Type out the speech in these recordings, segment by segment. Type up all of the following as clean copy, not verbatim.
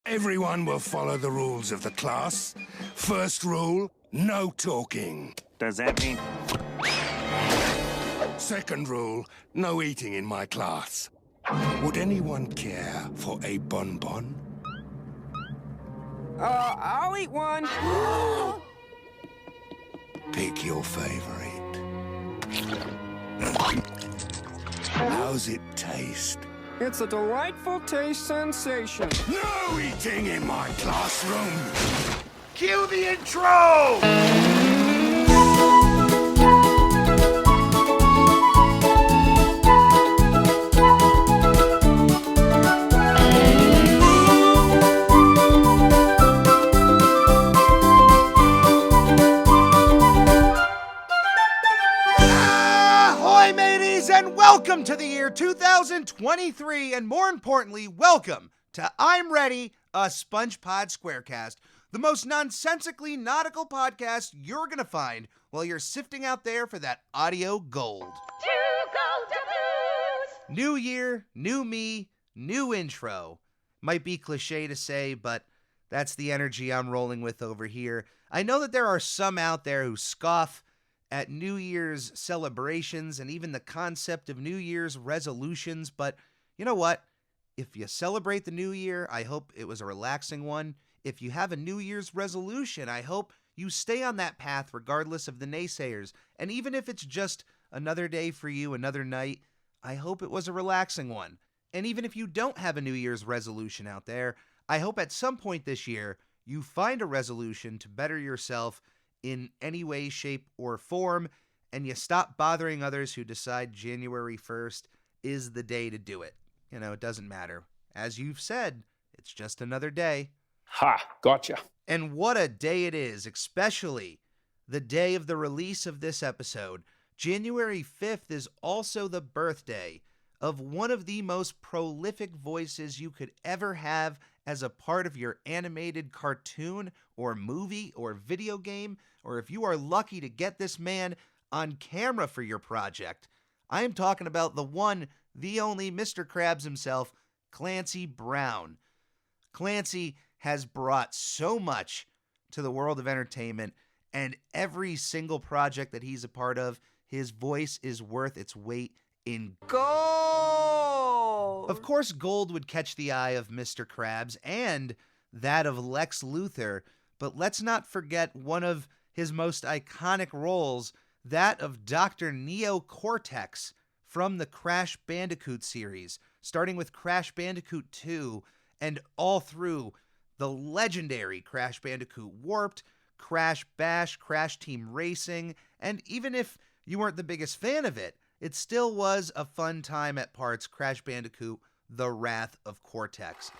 Everyone will follow the rules of the class. First rule, no talking. Does that mean... Second rule, no eating in my class. Would anyone care for a bonbon? I'll eat one. Pick your favorite. How's it taste? It's a delightful taste sensation. No eating in my classroom! Cue the intro! Ahoy, mateys, and welcome to the year 2023, and more importantly, welcome to I'm Ready, a SpongeBob Squarecast, the most nonsensically nautical podcast you're gonna find while you're sifting out there for that audio gold. New year, new me, new intro. Might be cliche to say, but that's the energy I'm rolling with over here. I know that there are some out there who scoff at New Year's celebrations and even the concept of New Year's resolutions, but you know what? If you celebrate the New Year, I hope it was a relaxing one. If you have a New Year's resolution, I hope you stay on that path regardless of the naysayers. And even if it's just another day for you, another night, I hope it was a relaxing one. And even if you don't have a New Year's resolution out there, I hope at some point this year you find a resolution to better yourself in any way, shape, or form, and you stop bothering others who decide January 1st is the day to do it. You know, it doesn't matter. As you've said, it's just another day. Ha, gotcha. And what a day it is, especially the day of the release of this episode. January 5th is also the birthday of one of the most prolific voices you could ever have as a part of your animated cartoon or movie or video game, or if you are lucky to get this man on camera for your project. I am talking about the one, the only Mr. Krabs himself, Clancy Brown. Clancy has brought so much to the world of entertainment, and every single project that he's a part of, his voice is worth its weight in Gold! Of course, gold would catch the eye of Mr. Krabs and that of Lex Luthor, but let's not forget one of his most iconic roles, that of Dr. Neo Cortex from the Crash Bandicoot series, starting with Crash Bandicoot 2 and all through the legendary Crash Bandicoot Warped, Crash Bash, Crash Team Racing, and even if you weren't the biggest fan of it, it still was a fun time at parts. Crash Bandicoot, The Wrath of Cortex.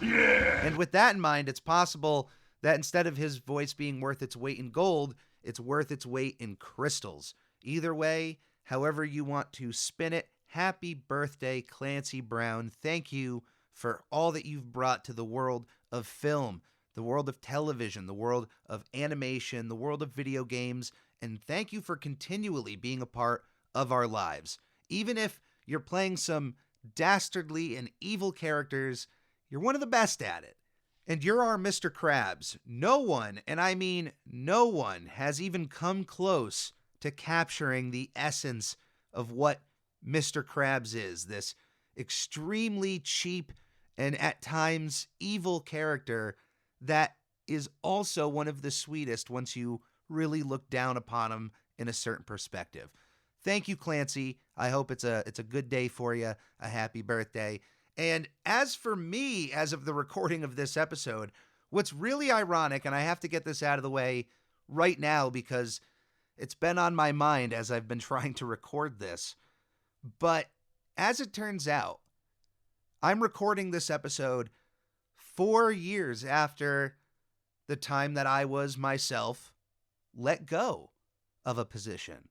Yeah! And with that in mind, it's possible that instead of his voice being worth its weight in gold, it's worth its weight in crystals. Either way, however you want to spin it, happy birthday, Clancy Brown. Thank you for all that you've brought to the world of film, the world of television, the world of animation, the world of video games, and thank you for continually being a part of our lives. Even if you're playing some dastardly and evil characters, you're one of the best at it. And you're our Mr. Krabs. No one, and I mean no one, has even come close to capturing the essence of what Mr. Krabs is, this extremely cheap and at times evil character that is also one of the sweetest once you really look down upon him in a certain perspective. Thank you, Clancy. I hope it's a good day for you. A happy birthday. And as for me, as of the recording of this episode, what's really ironic, and I have to get this out of the way right now because it's been on my mind as I've been trying to record this, but as it turns out, I'm recording this episode 4 years after the time that I was myself let go of a position.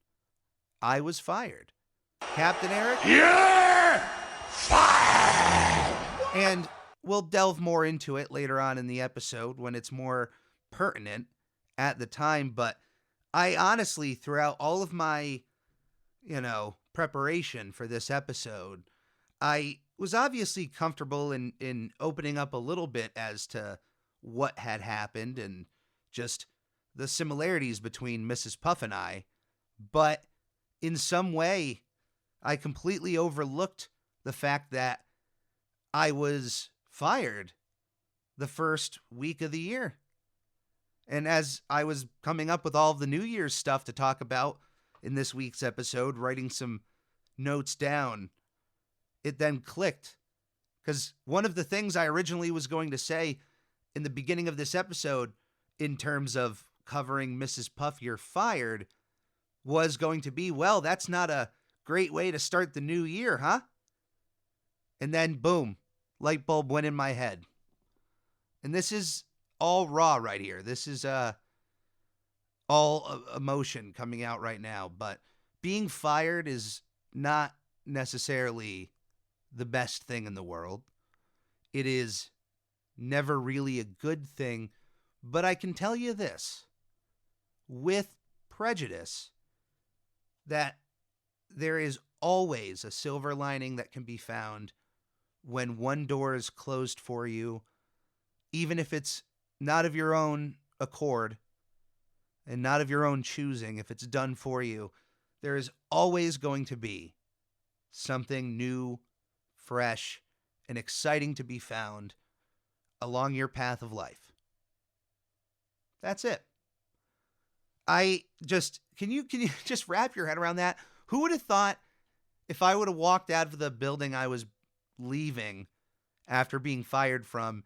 I was fired. Captain Eric? Yeah! Fire! And we'll delve more into it later on in the episode when it's more pertinent at the time, but I honestly, throughout all of my preparation for this episode, I was obviously comfortable in opening up a little bit as to what had happened and just the similarities between Mrs. Puff and I, but in some way, I completely overlooked the fact that I was fired the first week of the year. And as I was coming up with all of the New Year's stuff to talk about in this week's episode, writing some notes down, it then clicked. Because one of the things I originally was going to say in the beginning of this episode, in terms of covering Mrs. Puff, you're fired, was going to be, well, that's not a great way to start the new year, huh? And then, boom, light bulb went in my head. And this is all raw right here. This is all emotion coming out right now. But being fired is not necessarily the best thing in the world. It is never really a good thing. But I can tell you this, with prejudice, that there is always a silver lining that can be found when one door is closed for you, even if it's not of your own accord and not of your own choosing. If it's done for you, there is always going to be something new, fresh, and exciting to be found along your path of life. That's it. Can you just wrap your head around that? Who would have thought, if I would have walked out of the building I was leaving after being fired from,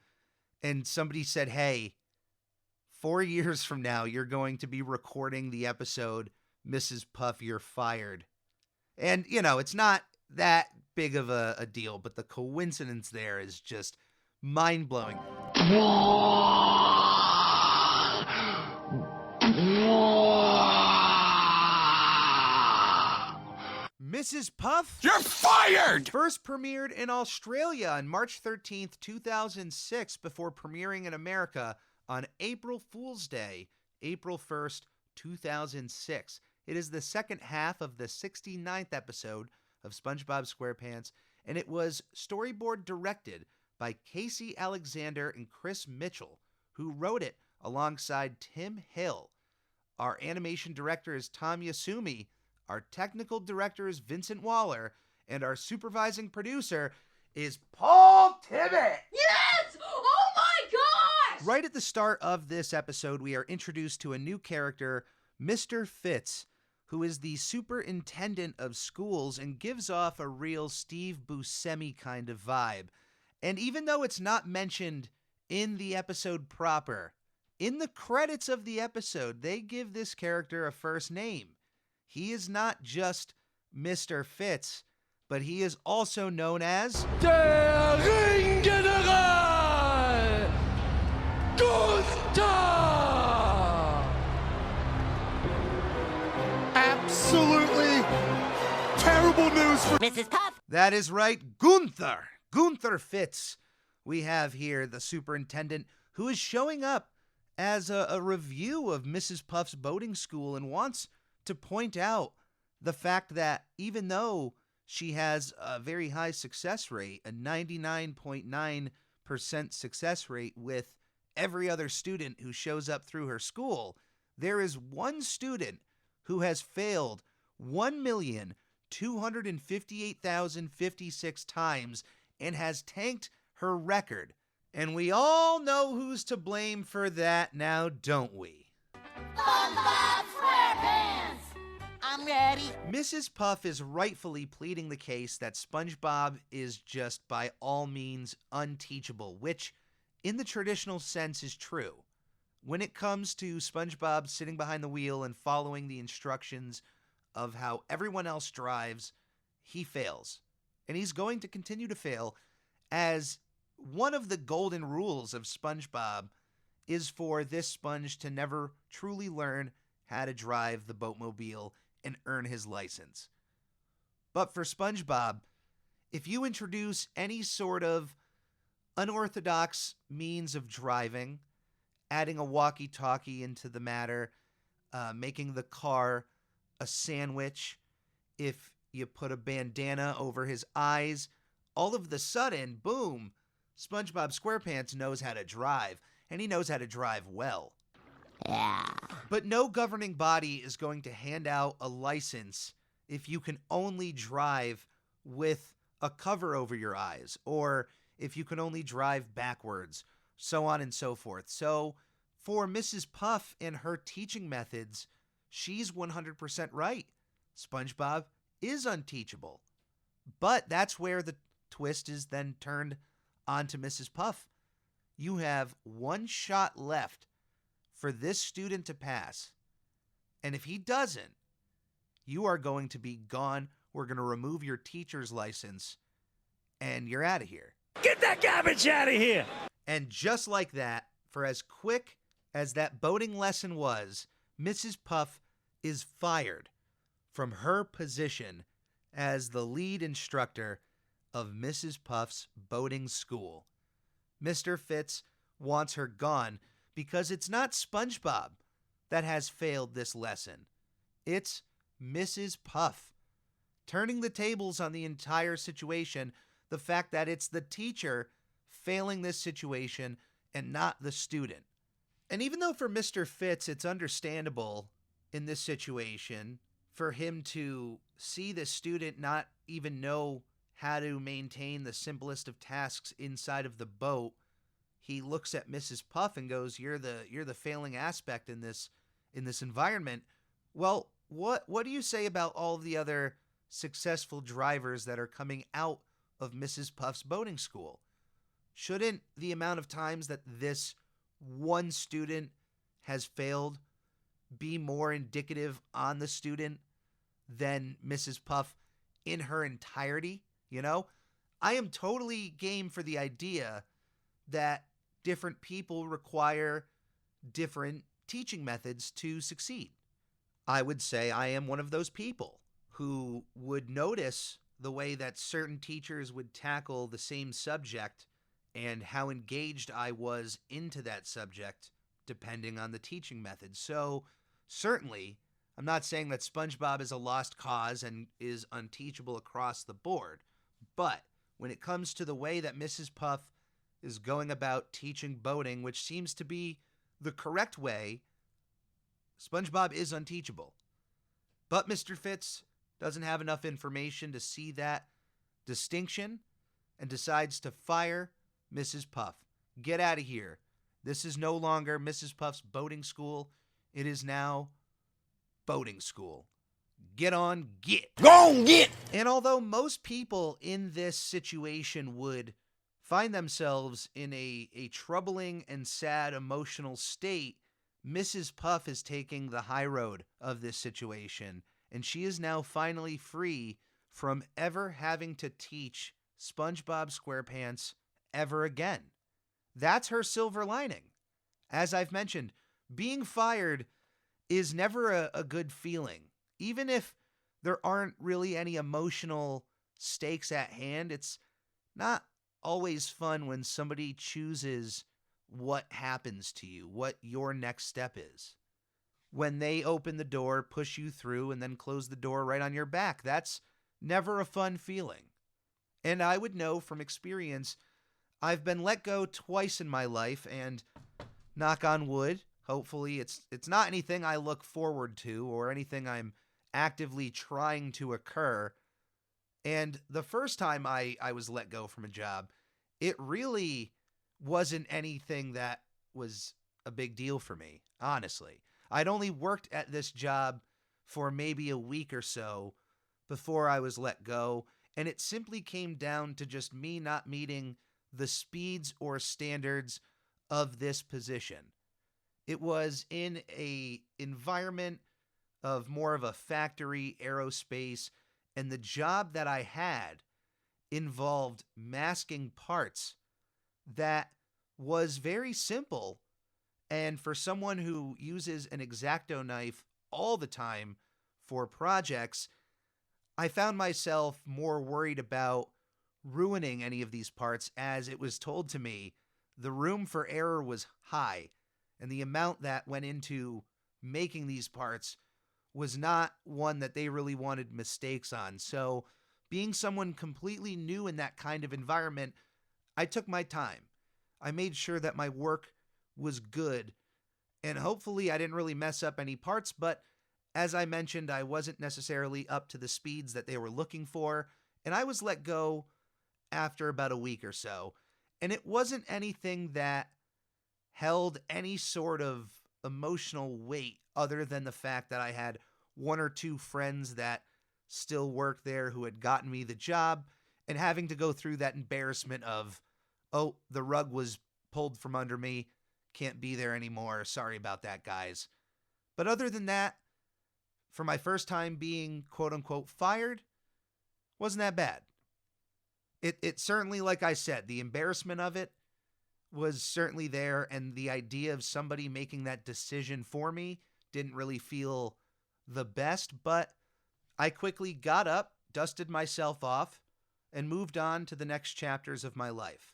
and somebody said, hey, 4 years from now, you're going to be recording the episode, Mrs. Puff, You're Fired. And, it's not that big of a deal, but the coincidence there is just mind-blowing. Mrs. Puff? You're fired! First premiered in Australia on March 13th, 2006, before premiering in America on April Fool's Day, April 1st, 2006. It is the second half of the 69th episode of SpongeBob SquarePants, and it was storyboard directed by Casey Alexander and Chris Mitchell, who wrote it alongside Tim Hill. Our animation director is Tom Yasumi. Our technical director is Vincent Waller, and our supervising producer is Paul Tibbett. Yes! Oh my gosh! Right at the start of this episode, we are introduced to a new character, Mr. Fitz, who is the superintendent of schools and gives off a real Steve Buscemi kind of vibe. And even though it's not mentioned in the episode proper, in the credits of the episode, they give this character a first name. He is not just Mr. Fitz, but he is also known as Der Ringgeneral Gunther! Absolutely terrible news for Mrs. Puff! That is right, Gunther. Gunther Fitz. We have here the superintendent who is showing up as a review of Mrs. Puff's boating school and wants to point out the fact that even though she has a very high success rate, a 99.9% success rate with every other student who shows up through her school, there is one student who has failed 1,258,056 times and has tanked her record. And we all know who's to blame for that now, don't we? SpongeBob SquarePants! I'm ready. Mrs. Puff is rightfully pleading the case that SpongeBob is just by all means unteachable, which in the traditional sense is true. When it comes to SpongeBob sitting behind the wheel and following the instructions of how everyone else drives, he fails. And he's going to continue to fail, as one of the golden rules of SpongeBob is for this sponge to never truly learn how to drive the boatmobile and earn his license. But for SpongeBob, if you introduce any sort of unorthodox means of driving, adding a walkie-talkie into the matter, making the car a sandwich, if you put a bandana over his eyes, all of the sudden, boom, SpongeBob SquarePants knows how to drive, and he knows how to drive well. Yeah. But no governing body is going to hand out a license if you can only drive with a cover over your eyes, or if you can only drive backwards, so on and so forth. So for Mrs. Puff and her teaching methods, she's 100% right. SpongeBob is unteachable. But that's where the twist is then turned onto Mrs. Puff. You have one shot left for this student to pass. And if he doesn't, you are going to be gone. We're going to remove your teacher's license, and you're out of here. Get that garbage out of here! And just like that, for as quick as that boating lesson was, Mrs. Puff is fired from her position as the lead instructor of Mrs. Puff's boating school. Mr. Fitz wants her gone because it's not SpongeBob that has failed this lesson. It's Mrs. Puff, turning the tables on the entire situation, the fact that it's the teacher failing this situation and not the student. And even though for Mr. Fitz it's understandable in this situation for him to see the student not even know how to maintain the simplest of tasks inside of the boat, he looks at Mrs. Puff and goes, "You're the failing aspect in this environment." Well, what do you say about all the other successful drivers that are coming out of Mrs. Puff's boating school? Shouldn't the amount of times that this one student has failed be more indicative on the student than Mrs. Puff in her entirety? You know, I am totally game for the idea that different people require different teaching methods to succeed. I would say I am one of those people who would notice the way that certain teachers would tackle the same subject and how engaged I was into that subject depending on the teaching method. So certainly, I'm not saying that SpongeBob is a lost cause and is unteachable across the board, but when it comes to the way that Mrs. Puff is going about teaching boating, which seems to be the correct way, SpongeBob is unteachable. But Mr. Fitz doesn't have enough information to see that distinction and decides to fire Mrs. Puff. Get out of here. This is no longer Mrs. Puff's boating school. It is now boating school. Get on, get. Go on, get! And although most people in this situation would find themselves in a troubling and sad emotional state, Mrs. Puff is taking the high road of this situation, and she is now finally free from ever having to teach SpongeBob SquarePants ever again. That's her silver lining. As I've mentioned, being fired is never a good feeling. Even if there aren't really any emotional stakes at hand, it's not always fun when somebody chooses what happens to you, what your next step is. When they open the door, push you through, and then close the door right on your back, that's never a fun feeling. And I would know from experience, I've been let go twice in my life, and knock on wood, hopefully it's not anything I look forward to or anything I'm actively trying to occur. And the first time I was let go from a job, it really wasn't anything that was a big deal for me, honestly. I'd only worked at this job for maybe a week or so before I was let go, and it simply came down to just me not meeting the speeds or standards of this position. It was in a environment of more of a factory, aerospace, and the job that I had involved masking parts that was very simple. And for someone who uses an X-Acto knife all the time for projects, I found myself more worried about ruining any of these parts, as it was told to me the room for error was high, and the amount that went into making these parts was not one that they really wanted mistakes on. So, being someone completely new in that kind of environment, I took my time. I made sure that my work was good, and hopefully I didn't really mess up any parts, but as I mentioned, I wasn't necessarily up to the speeds that they were looking for, and I was let go after about a week or so. And it wasn't anything that held any sort of emotional weight other than the fact that I had one or two friends that still worked there who had gotten me the job, and having to go through that embarrassment of, oh, the rug was pulled from under me, can't be there anymore, sorry about that, guys. But other than that, for my first time being quote-unquote fired, wasn't that bad. It certainly, like I said, the embarrassment of it was certainly there, and the idea of somebody making that decision for me didn't really feel the best, but I quickly got up, dusted myself off, and moved on to the next chapters of my life.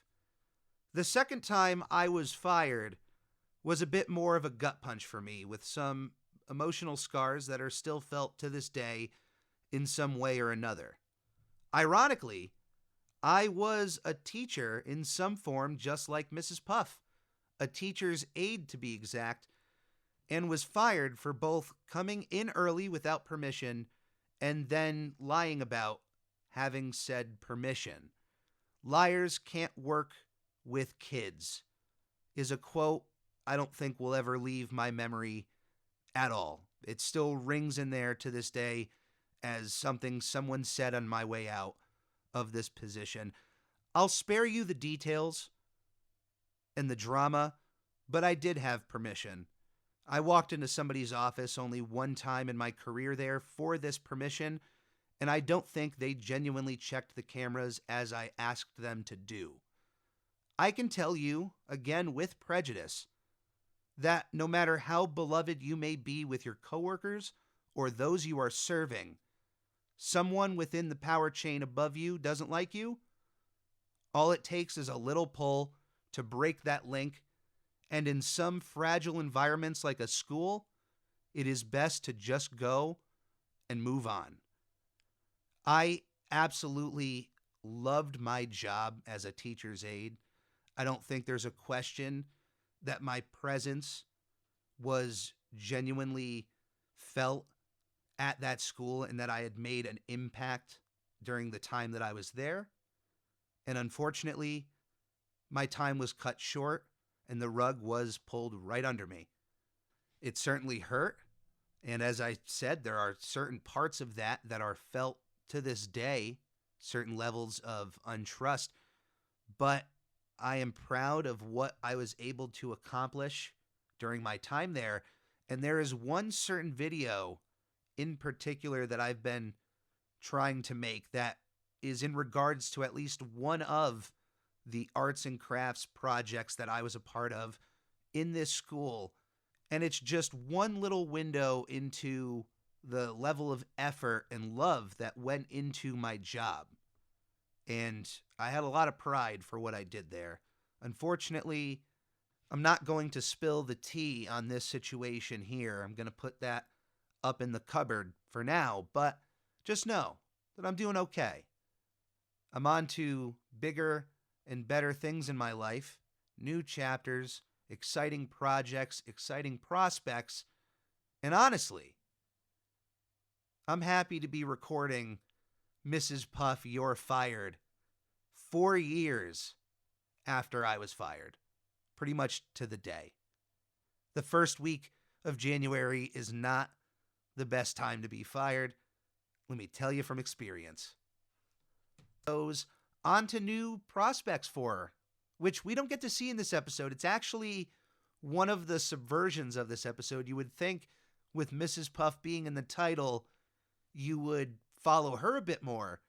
The second time I was fired was a bit more of a gut punch for me, with some emotional scars that are still felt to this day in some way or another. Ironically, I was a teacher in some form, just like Mrs. Puff, a teacher's aide to be exact, and was fired for both coming in early without permission and then lying about having said permission. Liars can't work with kids is a quote I don't think will ever leave my memory at all. It still rings in there to this day as something someone said on my way out of this position. I'll spare you the details and the drama, but I did have permission. I walked into somebody's office only one time in my career there for this permission, and I don't think they genuinely checked the cameras as I asked them to do. I can tell you, again with prejudice, that no matter how beloved you may be with your coworkers or those you are serving, someone within the power chain above you doesn't like you, all it takes is a little pull to break that link, and in some fragile environments like a school, it is best to just go and move on. I absolutely loved my job as a teacher's aide. I don't think there's a question that my presence was genuinely felt at that school and that I had made an impact during the time that I was there. And unfortunately, my time was cut short and the rug was pulled right under me. It certainly hurt. And as I said, there are certain parts of that that are felt to this day, certain levels of untrust. But I am proud of what I was able to accomplish during my time there. And there is one certain video in particular that I've been trying to make that is in regards to at least one of the arts and crafts projects that I was a part of in this school. And it's just one little window into the level of effort and love that went into my job. And I had a lot of pride for what I did there. Unfortunately, I'm not going to spill the tea on this situation here. I'm going to put that up in the cupboard for now, but just know that I'm doing okay. I'm on to bigger and better things in my life, new chapters, exciting projects, exciting prospects, and honestly, I'm happy to be recording Mrs. Puff, You're Fired 4 years after I was fired, pretty much to the day. The first week of January is not the best time to be fired. Let me tell you from experience. Goes on to new prospects for her, which we don't get to see in this episode. It's actually one of the subversions of this episode. You would think with Mrs. Puff being in the title, you would follow her a bit more.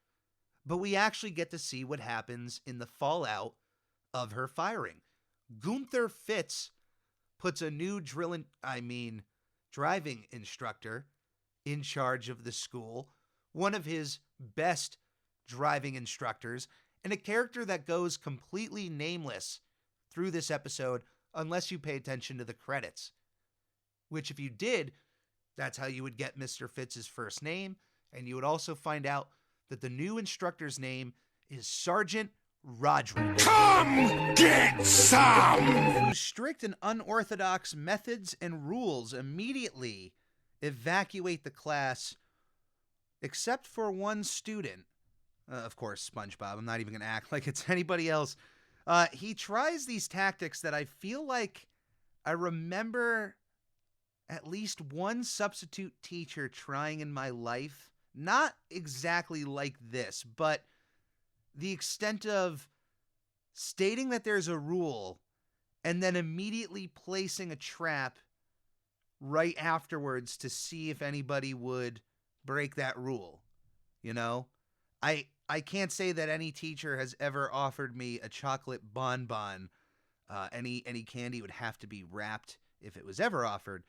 But we actually get to see what happens in the fallout of her firing. Gunther Fitz puts a new driving instructor in charge of the school, one of his best driving instructors, and a character that goes completely nameless through this episode unless you pay attention to the credits. Which, if you did, That's how you would get Mr. Fitz's first name, and you would also find out that the new instructor's name is Sergeant Roderick. Come get some! Whose strict and unorthodox methods and rules immediately evacuate the class, except for one student. Of course, SpongeBob. I'm not even going to act like it's anybody else. He tries these tactics that I feel like I remember at least one substitute teacher trying in my life. Not exactly like this, but the extent of stating that there's a rule and then immediately placing a trap right afterwards to see if anybody would break that rule. You know, I can't say that any teacher has ever offered me a chocolate bonbon. Any candy would have to be wrapped if it was ever offered.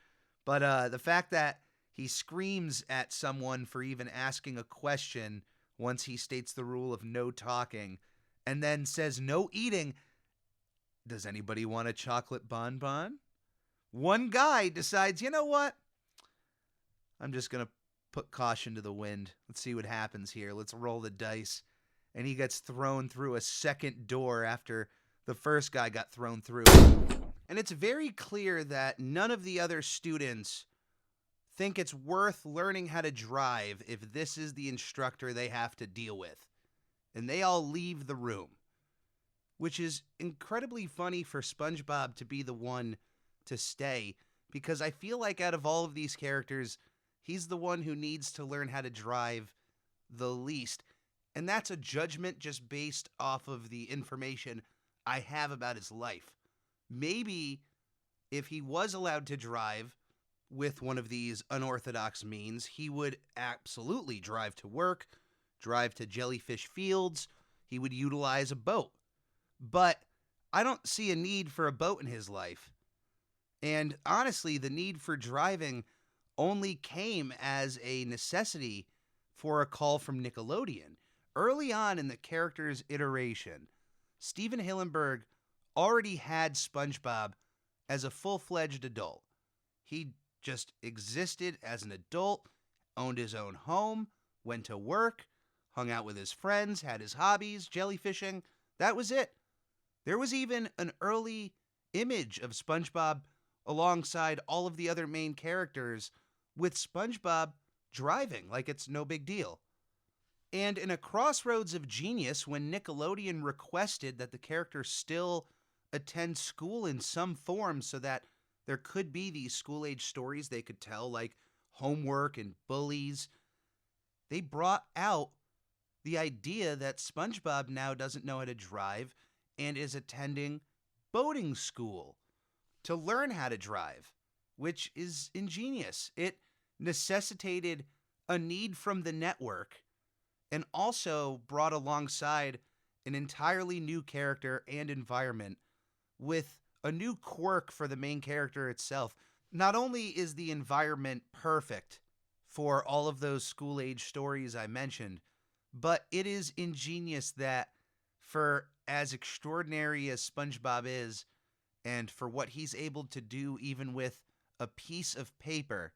But the fact that he screams at someone for even asking a question once he states the rule of no talking and then says no eating. Does anybody want a chocolate bonbon? One guy decides, you know what? I'm just going to put caution to the wind. Let's see what happens here. Let's roll the dice. And he gets thrown through a second door after the first guy got thrown through. And it's very clear that none of the other students think it's worth learning how to drive if this is the instructor they have to deal with. And they all leave the room, which is incredibly funny for SpongeBob to be the one to stay, because I feel like out of all of these characters, he's the one who needs to learn how to drive the least. And that's a judgment just based off of the information I have about his life. Maybe if he was allowed to drive with one of these unorthodox means, he would absolutely drive to work, drive to Jellyfish Fields. He would utilize a boat. But I don't see a need for a boat in his life. And honestly, the need for driving only came as a necessity for a call from Nickelodeon. Early on in the character's iteration, Steven Hillenburg already had SpongeBob as a full-fledged adult. He just existed as an adult, owned his own home, went to work, hung out with his friends, had his hobbies, jellyfishing. That was it. There was even an early image of SpongeBob alongside all of the other main characters with SpongeBob driving like it's no big deal. And in a crossroads of genius, when Nickelodeon requested that the character still attend school in some form so that there could be these school-age stories they could tell, like homework and bullies, they brought out the idea that SpongeBob now doesn't know how to drive and is attending boating school to learn how to drive, which is ingenious. It necessitated a need from the network and also brought alongside an entirely new character and environment with a new quirk for the main character itself. Not only is the environment perfect for all of those school-age stories I mentioned, but it is ingenious that for as extraordinary as SpongeBob is, and for what he's able to do even with a piece of paper,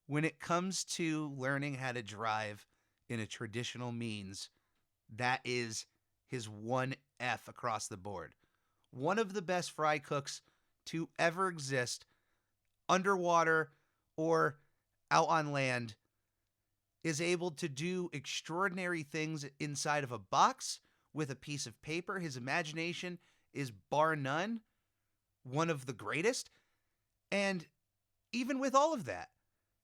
when it comes to learning how to drive in a traditional means, that is his one F across the board. One of the best fry cooks to ever exist, underwater or out on land, is able to do extraordinary things inside of a box with a piece of paper. His imagination is bar none one of the greatest. And even with all of that,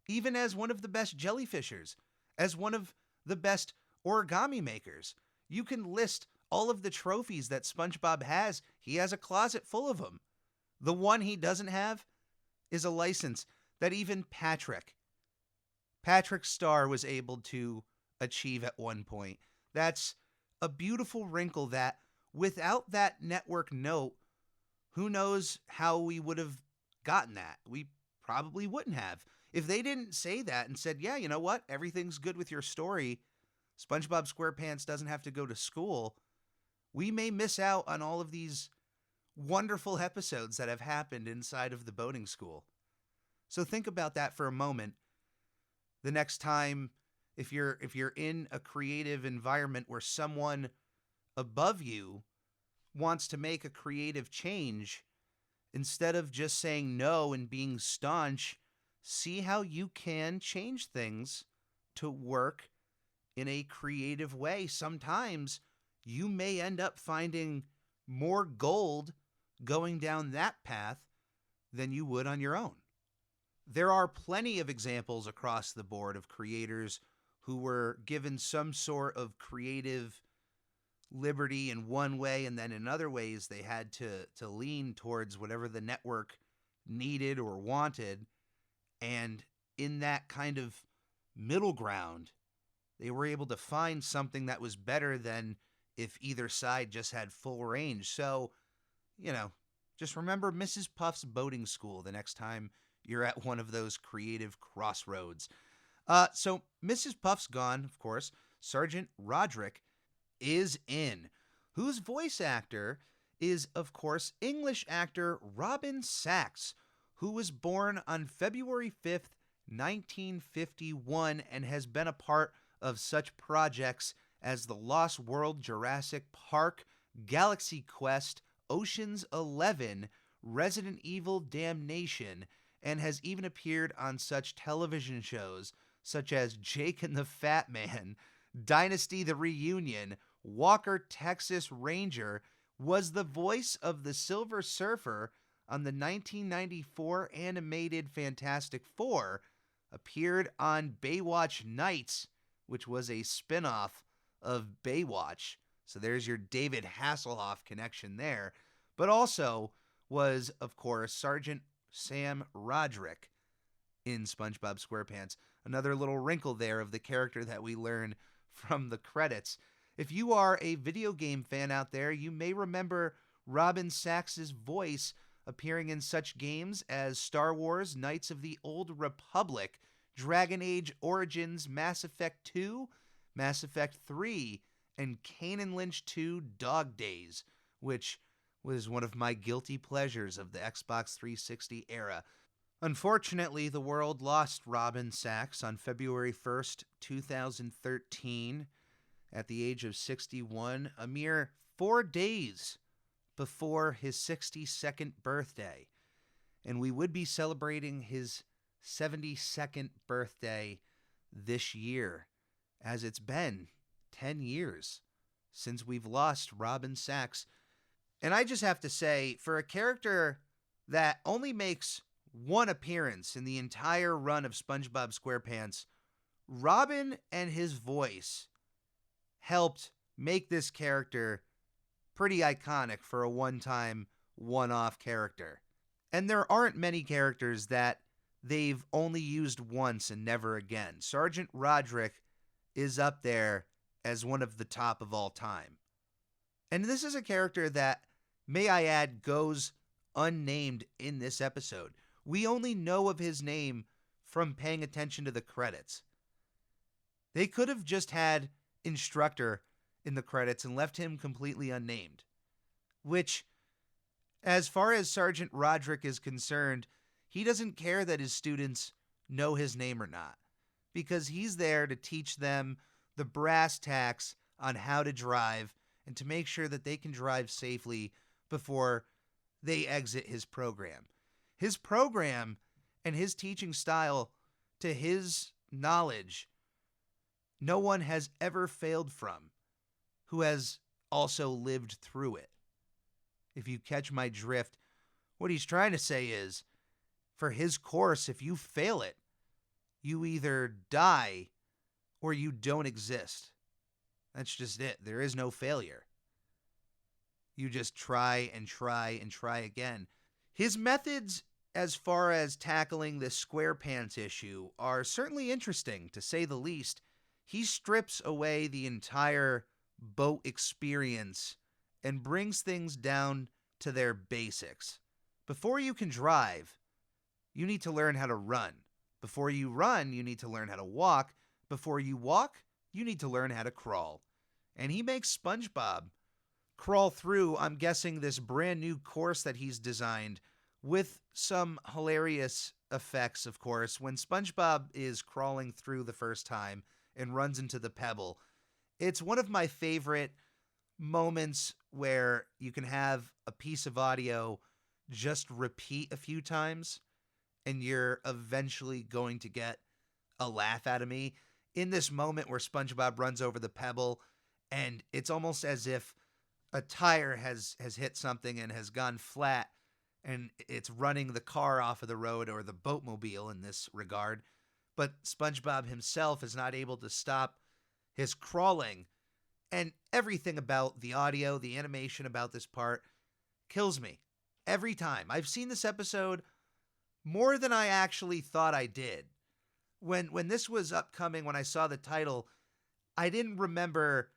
even as one of the best jellyfishers, as one of the best origami makers, you can list all of the trophies that SpongeBob has. He has a closet full of them. The one he doesn't have is a license that even Patrick Star was able to achieve at one point. That's a beautiful wrinkle that without that network note, who knows how we would have gotten that? We probably wouldn't have. If they didn't say that and said, yeah, you know what? Everything's good with your story. SpongeBob SquarePants doesn't have to go to school. We may miss out on all of these wonderful episodes that have happened inside of the boating school. So think about that for a moment. the next time if you're in a creative environment where someone above you wants to make a creative change, instead of just saying no and being staunch, see how you can change things to work in a creative way. Sometimes you may end up finding more gold going down that path than you would on your own. There are plenty of examples across the board of creators who were given some sort of creative liberty in one way, and then in other ways they had to lean towards whatever the network needed or wanted. And in that kind of middle ground, they were able to find something that was better than if either side just had full range. So, just remember Mrs. Puff's boating school the next time you're at one of those creative crossroads. So Mrs. Puff's gone, of course. Sergeant Roderick is in, whose voice actor is, of course, English actor Robin Sachs, who was born on February 5th, 1951, and has been a part of such projects as The Lost World, Jurassic Park, Galaxy Quest, Ocean's 11, Resident Evil Damnation, and has even appeared on such television shows such as Jake and the Fat Man, Dynasty the Reunion, Walker, Texas Ranger, was the voice of the Silver Surfer on the 1994 animated Fantastic Four, appeared on Baywatch Nights, which was a spin-off of Baywatch. So there's your David Hasselhoff connection there. But also was, of course, Sergeant Sam Roderick in SpongeBob SquarePants. Another little wrinkle there of the character that we learn from the credits. If you are a video game fan out there, you may remember Robin Sachs' voice appearing in such games as Star Wars Knights of the Old Republic, Dragon Age Origins, Mass Effect 2, Mass Effect 3, and Kane & Lynch 2 Dog Days, which was one of my guilty pleasures of the Xbox 360 era. Unfortunately, the world lost Robin Sachs on February 1st, 2013, at the age of 61, a mere 4 days before his 62nd birthday. And we would be celebrating his 72nd birthday this year, as it's been 10 years since we've lost Robin Sachs. And I just have to say, for a character that only makes one appearance in the entire run of SpongeBob SquarePants, Robin and his voice helped make this character pretty iconic for a one-time, one-off character. And there aren't many characters that they've only used once and never again. Sergeant Roderick is up there as one of the top of all time. And this is a character that, may I add, goes unnamed in this episode. We only know of his name from paying attention to the credits. They could have just had instructor in the credits and left him completely unnamed. Which, as far as Sergeant Roderick is concerned, he doesn't care that his students know his name or not, because he's there to teach them the brass tacks on how to drive and to make sure that they can drive safely before they exit his program. His program and his teaching style, to his knowledge, no one has ever failed from who has also lived through it. If you catch my drift, what he's trying to say is, for his course, if you fail it, you either die or you don't exist. That's just it. There is no failure. You just try and try and try again. His methods as far as tackling this SquarePants issue are certainly interesting, to say the least. He strips away the entire boat experience and brings things down to their basics. Before you can drive, you need to learn how to run. Before you run, you need to learn how to walk. Before you walk, you need to learn how to crawl. And he makes SpongeBob crawl through, I'm guessing, this brand new course that he's designed with some hilarious effects, of course, when SpongeBob is crawling through the first time and runs into the pebble, it's one of my favorite moments where you can have a piece of audio just repeat a few times and you're eventually going to get a laugh out of me. In this moment where SpongeBob runs over the pebble, and it's almost as if a tire has hit something and has gone flat, and it's running the car off of the road, or the boatmobile in this regard. But SpongeBob himself is not able to stop his crawling. And everything about the audio, the animation about this part kills me every time. I've seen this episode more than I actually thought I did. When this was upcoming, when I saw the title, I didn't remember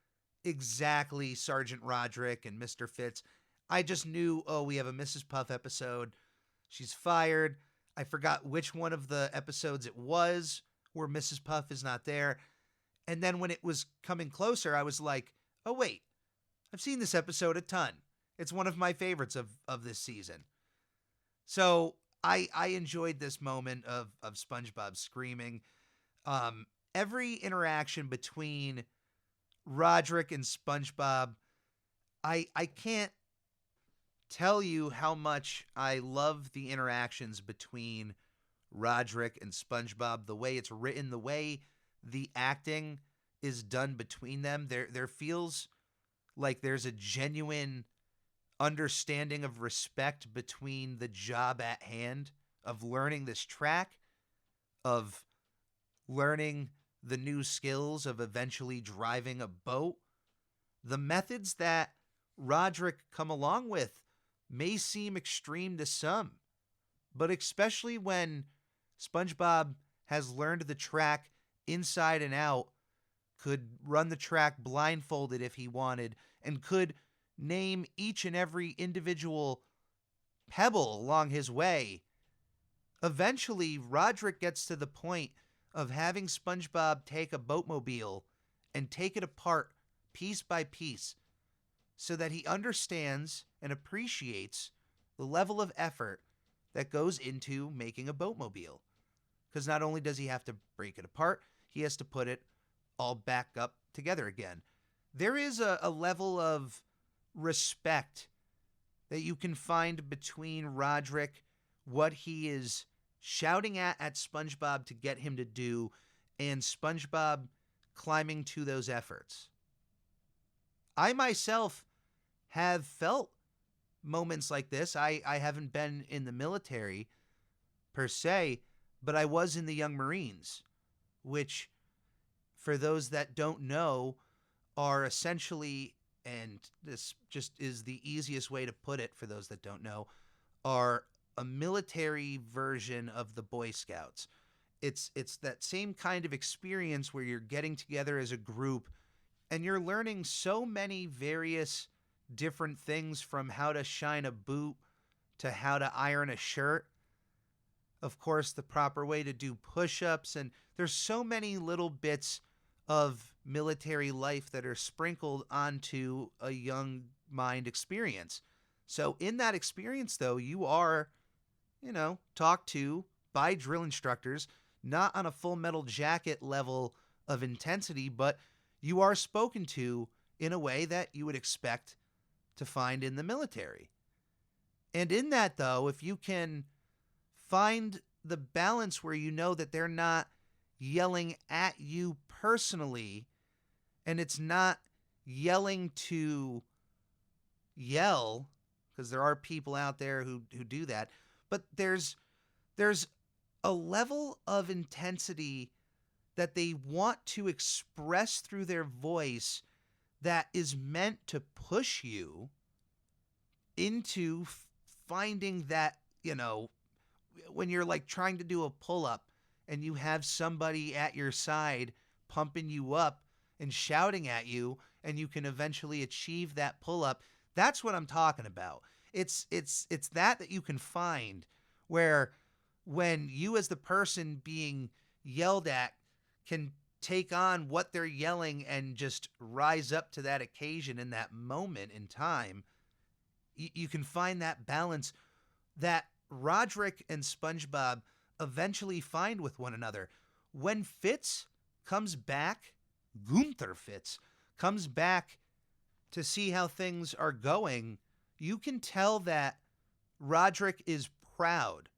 exactly Sergeant Roderick and Mr. Fitz. I just knew, oh, we have a Mrs. Puff episode. She's fired. I forgot which one of the episodes it was where Mrs. Puff is not there. And then when it was coming closer, I was like, oh, wait, I've seen this episode a ton. It's one of my favorites of this season. So I enjoyed this moment of SpongeBob screaming. Every interaction between Roderick and SpongeBob, I can't tell you how much I love the interactions between Roderick and SpongeBob, the way it's written, the way the acting is done between them. There feels like there's a genuine understanding of respect between the job at hand of learning this track, of learning the new skills of eventually driving a boat. The methods that Roderick come along with may seem extreme to some, but especially when SpongeBob has learned the track inside and out, could run the track blindfolded if he wanted, and could name each and every individual pebble along his way. Eventually, Roderick gets to the point of having SpongeBob take a boatmobile and take it apart piece by piece so that he understands and appreciates the level of effort that goes into making a boatmobile. Because not only does he have to break it apart, he has to put it all back up together again. There is a level of respect that you can find between Roderick, what he is shouting at SpongeBob to get him to do, and SpongeBob climbing to those efforts. I myself have felt moments like this. I haven't been in the military per se, but I was in the Young Marines, which, for those that don't know, are essentially, and this just is the easiest way to put it for those that don't know, are a military version of the Boy Scouts. It's that same kind of experience where you're getting together as a group and you're learning so many various different things, from how to shine a boot to how to iron a shirt. Of course, the proper way to do push-ups, and there's so many little bits of military life that are sprinkled onto a young mind experience. So in that experience, though, you are, talked to by drill instructors, not on a Full Metal Jacket level of intensity, but you are spoken to in a way that you would expect to find in the military. And in that, though, if you can find the balance where you know that they're not yelling at you personally, and it's not yelling to yell, because there are people out there who do that, but there's a level of intensity that they want to express through their voice that is meant to push you into finding that, when you're like trying to do a pull-up and you have somebody at your side pumping you up and shouting at you, and you can eventually achieve that pull-up. That's what I'm talking about. It's that you can find, where when you as the person being yelled at can take on what they're yelling and just rise up to that occasion in that moment in time, you can find that balance that Roderick and SpongeBob eventually find with one another. When Fitz comes back, Gunther Fitz comes back to see how things are going, you can tell that Roderick is proud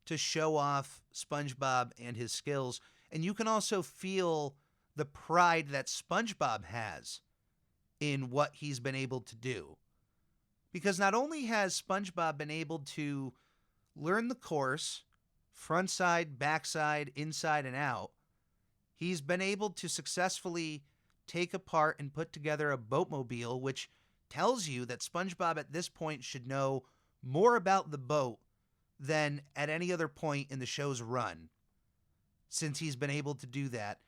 to show off SpongeBob and his skills, and you can also feel the pride that SpongeBob has in what he's been able to do. Because not only has SpongeBob been able to learn the course, front side, backside, inside, and out, he's been able to successfully take apart and put together a boatmobile, which tells you that SpongeBob at this point should know more about the boat than at any other point in the show's run, since he's been able to do that.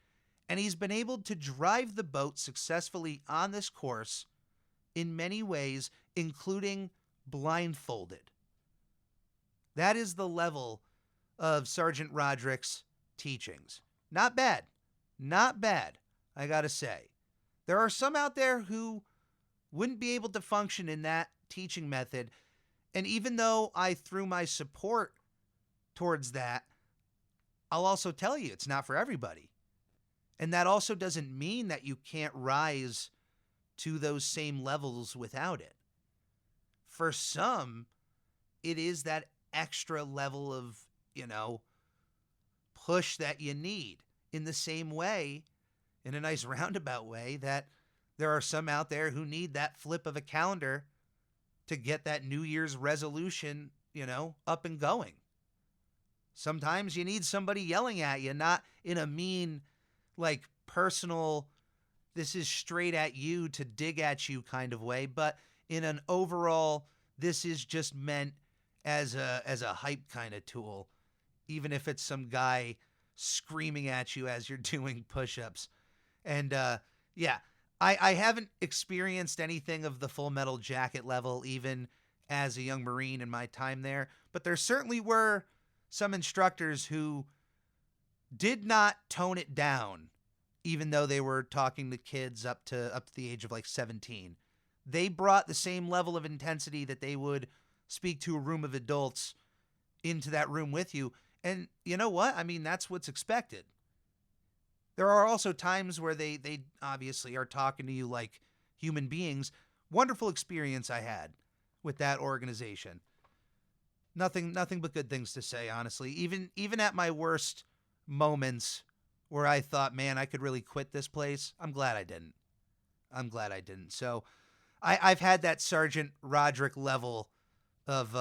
And he's been able to drive the boat successfully on this course in many ways, including blindfolded. That is the level of Sergeant Roderick's teachings. Not bad. Not bad, I gotta say. There are some out there who wouldn't be able to function in that teaching method. And even though I threw my support towards that, I'll also tell you it's not for everybody. And that also doesn't mean that you can't rise to those same levels without it. For some, it is that extra level of, push that you need. In the same way, in a nice roundabout way, that there are some out there who need that flip of a calendar to get that New Year's resolution, up and going. Sometimes you need somebody yelling at you, not in a mean, personal, this is straight at you to dig at you kind of way, but in an overall, this is just meant as a hype kind of tool, even if it's some guy screaming at you as you're doing push-ups. And I haven't experienced anything of the Full Metal Jacket level, even as a young Marine in my time there, but there certainly were some instructors who did not tone it down, even though they were talking to kids up to the age of 17. They brought the same level of intensity that they would speak to a room of adults into that room with you. And you know what? I mean, that's what's expected. There are also times where they obviously are talking to you like human beings. Wonderful experience I had with that organization. Nothing but good things to say, honestly. Even at my worst moments where I thought, man, I could really quit this place, I'm glad I didn't. So I've had that Sergeant Roderick level of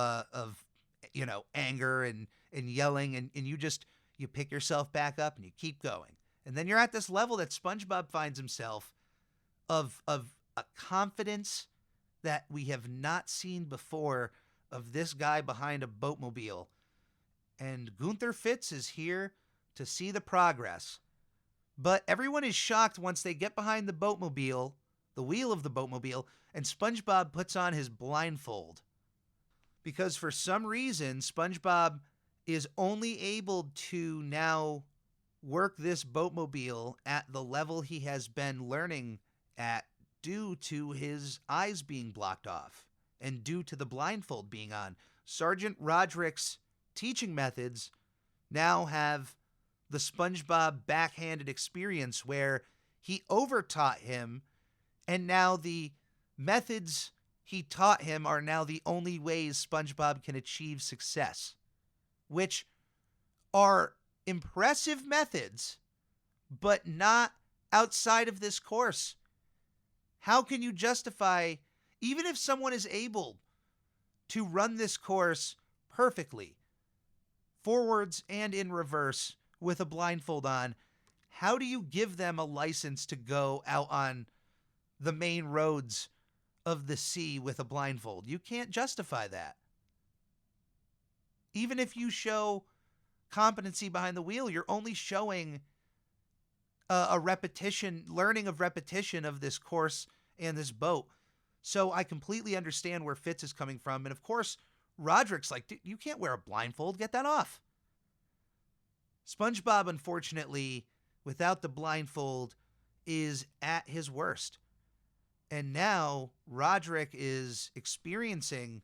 anger and yelling, and you pick yourself back up and you keep going. And then you're at this level that SpongeBob finds himself of a confidence that we have not seen before, of this guy behind a boatmobile. And Gunther Fitz is here to see the progress. But everyone is shocked once they get behind the boatmobile, the wheel of the boatmobile, and SpongeBob puts on his blindfold. Because for some reason, SpongeBob is only able to now work this boatmobile at the level he has been learning at due to his eyes being blocked off and due to the blindfold being on. Sergeant Roderick's teaching methods now have the SpongeBob backhanded experience where he overtaught him, and now the methods he taught him are now the only ways SpongeBob can achieve success, which are impressive methods, but not outside of this course. How can you justify, even if someone is able to run this course perfectly, forwards and in reverse with a blindfold on, how do you give them a license to go out on the main roads of the sea with a blindfold? You can't justify that. Even if you show competency behind the wheel, you're only showing a repetition, learning of repetition of this course and this boat. So I completely understand where Fitz is coming from. And of course, Roderick's like, dude, you can't wear a blindfold. Get that off. SpongeBob, unfortunately, without the blindfold, is at his worst. And now Roderick is experiencing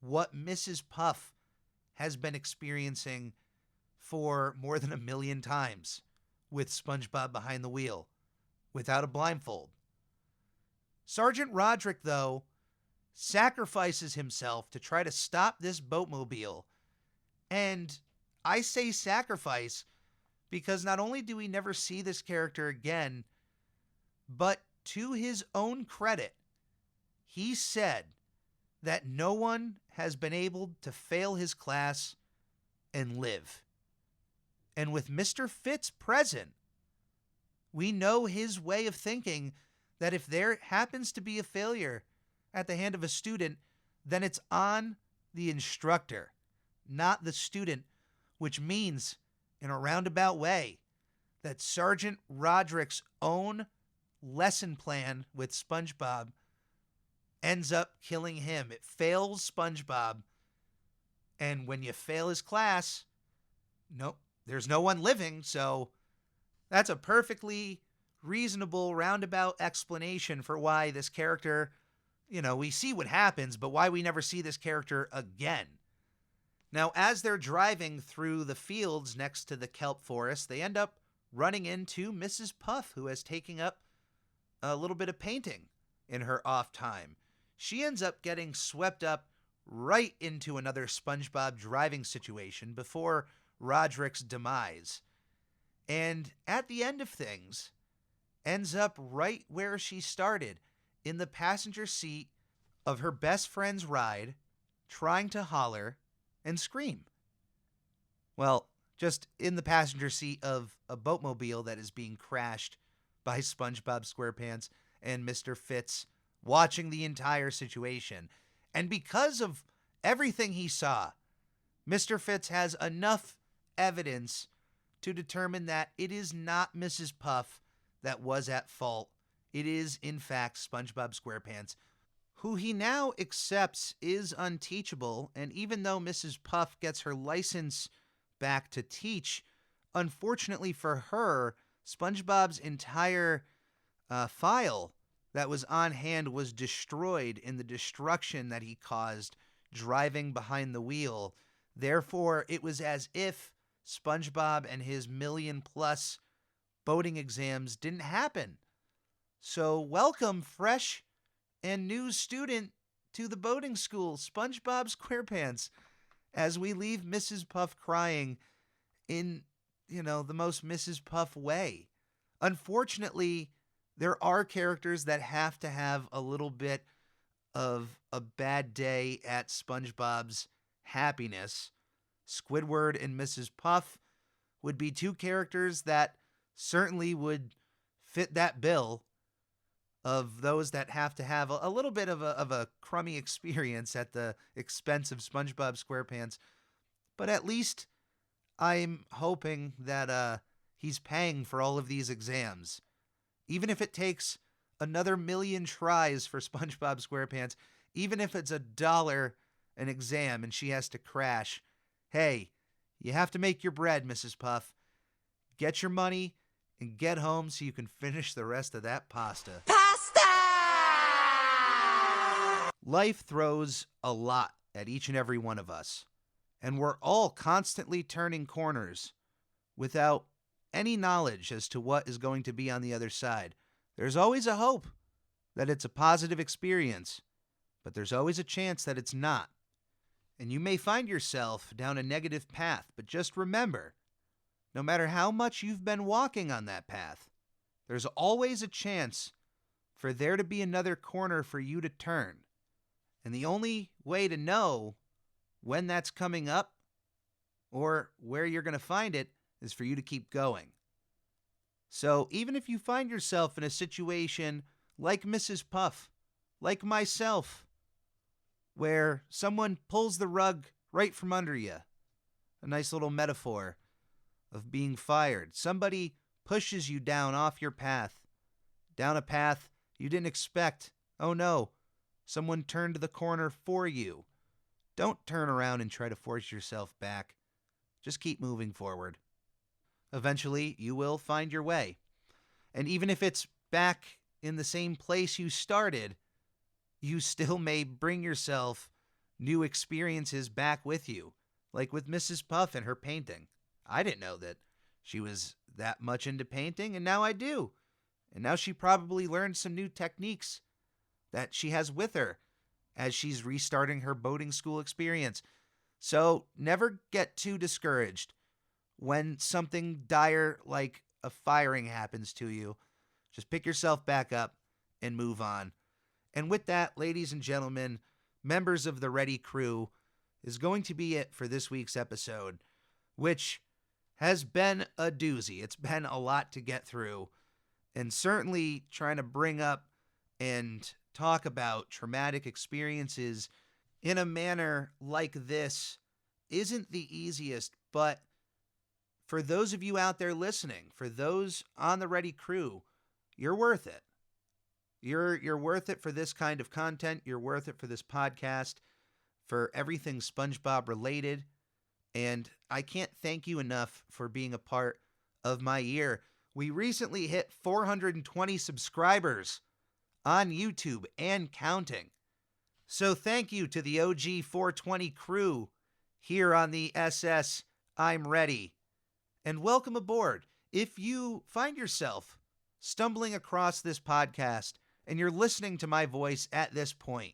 what Mrs. Puff has been experiencing for more than 1 million times with SpongeBob behind the wheel without a blindfold. Sergeant Roderick, though, sacrifices himself to try to stop this boatmobile. And I say sacrifice because not only do we never see this character again, but to his own credit, he said that no one has been able to fail his class and live. And with Mr. Fitz present, we know his way of thinking that if there happens to be a failure at the hand of a student, then it's on the instructor, not the student, which means, in a roundabout way, that Sergeant Roderick's own lesson plan with SpongeBob ends up killing him. It fails SpongeBob. And when you fail his class, nope, there's no one living. So that's a perfectly reasonable roundabout explanation for why this character, we see what happens, but why we never see this character again. Now, as they're driving through the fields next to the kelp forest, they end up running into Mrs. Puff, who is taking up a little bit of painting in her off time. She ends up getting swept up right into another SpongeBob driving situation before Roderick's demise. And at the end of things, ends up right where she started, in the passenger seat of her best friend's ride, trying to holler and scream. Well, just in the passenger seat of a boatmobile that is being crashed by SpongeBob SquarePants and Mr. Fitz, watching the entire situation. And because of everything he saw, Mr. Fitz has enough evidence to determine that it is not Mrs. Puff that was at fault. It is, in fact, SpongeBob SquarePants, who he now accepts is unteachable. And even though Mrs. Puff gets her license back to teach, unfortunately for her, SpongeBob's entire file that was on hand was destroyed in the destruction that he caused driving behind the wheel. Therefore, it was as if SpongeBob and his 1 million+ boating exams didn't happen. So welcome, fresh and new student to the boating school, SpongeBob SquarePants, as we leave Mrs. Puff crying in, the most Mrs. Puff way. Unfortunately, there are characters that have to have a little bit of a bad day at SpongeBob's happiness. Squidward and Mrs. Puff would be two characters that certainly would fit that bill of those that have to have a little bit of a crummy experience at the expense of SpongeBob SquarePants. But at least I'm hoping that he's paying for all of these exams. Even if it takes another 1 million tries for SpongeBob SquarePants, even if it's $1 an exam and she has to crash, hey, you have to make your bread, Mrs. Puff. Get your money and get home so you can finish the rest of that pasta. Life throws a lot at each and every one of us, and we're all constantly turning corners without any knowledge as to what is going to be on the other side. There's always a hope that it's a positive experience, but there's always a chance that it's not. And you may find yourself down a negative path, but just remember, no matter how much you've been walking on that path, there's always a chance for there to be another corner for you to turn. And the only way to know when that's coming up or where you're going to find it is for you to keep going. So even if you find yourself in a situation like Mrs. Puff, like myself, where someone pulls the rug right from under you, a nice little metaphor of being fired. Somebody pushes you down off your path, down a path you didn't expect. Oh no, someone turned the corner for you. Don't turn around and try to force yourself back. Just keep moving forward. Eventually, you will find your way. And even if it's back in the same place you started, you still may bring yourself new experiences back with you, like with Mrs. Puff and her painting. I didn't know that she was that much into painting, and now I do. And now she probably learned some new techniques that she has with her as she's restarting her boating school experience. So never get too discouraged when something dire like a firing happens to you. Just pick yourself back up and move on. And with that, ladies and gentlemen, members of the Ready crew, is going to be it for this week's episode, which has been a doozy. It's been a lot to get through, and certainly trying to bring up and talk about traumatic experiences in a manner like this isn't the easiest, but for those of you out there listening, for those on the Ready crew, you're worth it. You're worth it for this kind of content. You're worth it for this podcast, for everything SpongeBob related. And I can't thank you enough for being a part of my year. We recently hit 420 subscribers on YouTube and counting. So thank you to the OG 420 crew here on the SS I'm Ready. And welcome aboard. If you find yourself stumbling across this podcast and you're listening to my voice at this point,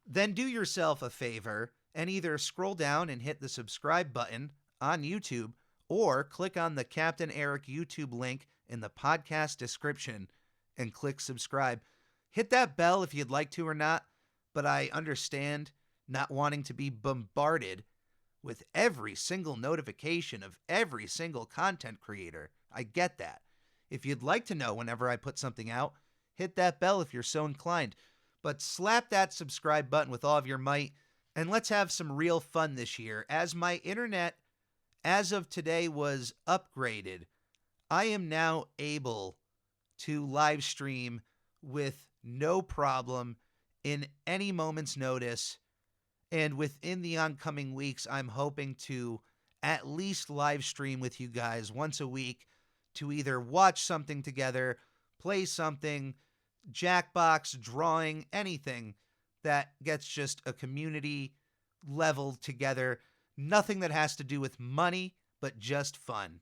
then do yourself a favor and either scroll down and hit the subscribe button on YouTube or click on the Captain Eric YouTube link in the podcast description and click subscribe. Hit that bell if you'd like to or not, but I understand not wanting to be bombarded with every single notification of every single content creator. I get that. If you'd like to know whenever I put something out, hit that bell if you're so inclined. But slap that subscribe button with all of your might, and let's have some real fun this year. As my internet, as of today, was upgraded, I am now able to live stream with no problem in any moment's notice. And within the oncoming weeks, I'm hoping to at least live stream with you guys once a week to either watch something together, play something, Jackbox, drawing, anything that gets just a community level together. Nothing that has to do with money, but just fun.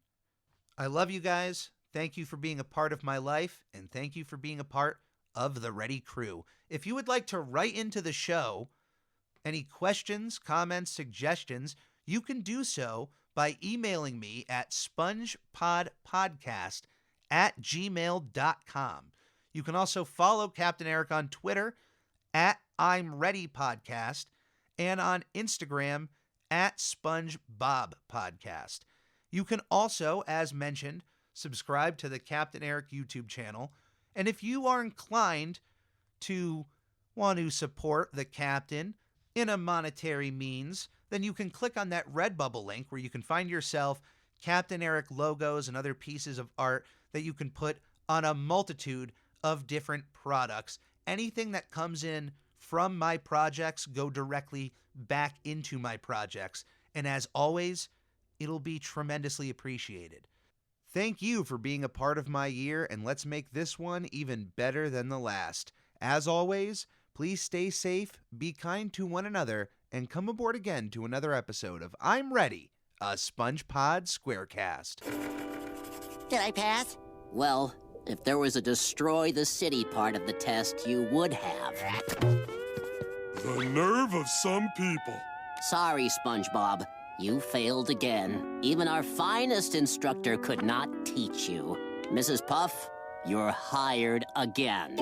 I love you guys. Thank you for being a part of my life, and thank you for being a part of the Ready crew. If you would like to write into the show, any questions, comments, suggestions, you can do so by emailing me at spongepodpodcast@gmail.com. You can also follow Captain Eric on Twitter at I'm Ready Podcast and on Instagram at SpongeBob Podcast. You can also, as mentioned, subscribe to the Captain Eric YouTube channel. And if you are inclined to want to support the Captain in a monetary means, then you can click on that Redbubble link where you can find yourself Captain Eric logos and other pieces of art that you can put on a multitude of different products. Anything that comes in from my projects go directly back into my projects. And as always, it'll be tremendously appreciated. Thank you for being a part of my year, and let's make this one even better than the last. As always, please stay safe, be kind to one another, and come aboard again to another episode of I'm Ready, a SpongePod Squarecast. Did I pass? Well, if there was a destroy the city part of the test, you would have. The nerve of some people. Sorry, SpongeBob. You failed again. Even our finest instructor could not teach you. Mrs. Puff, you're hired again.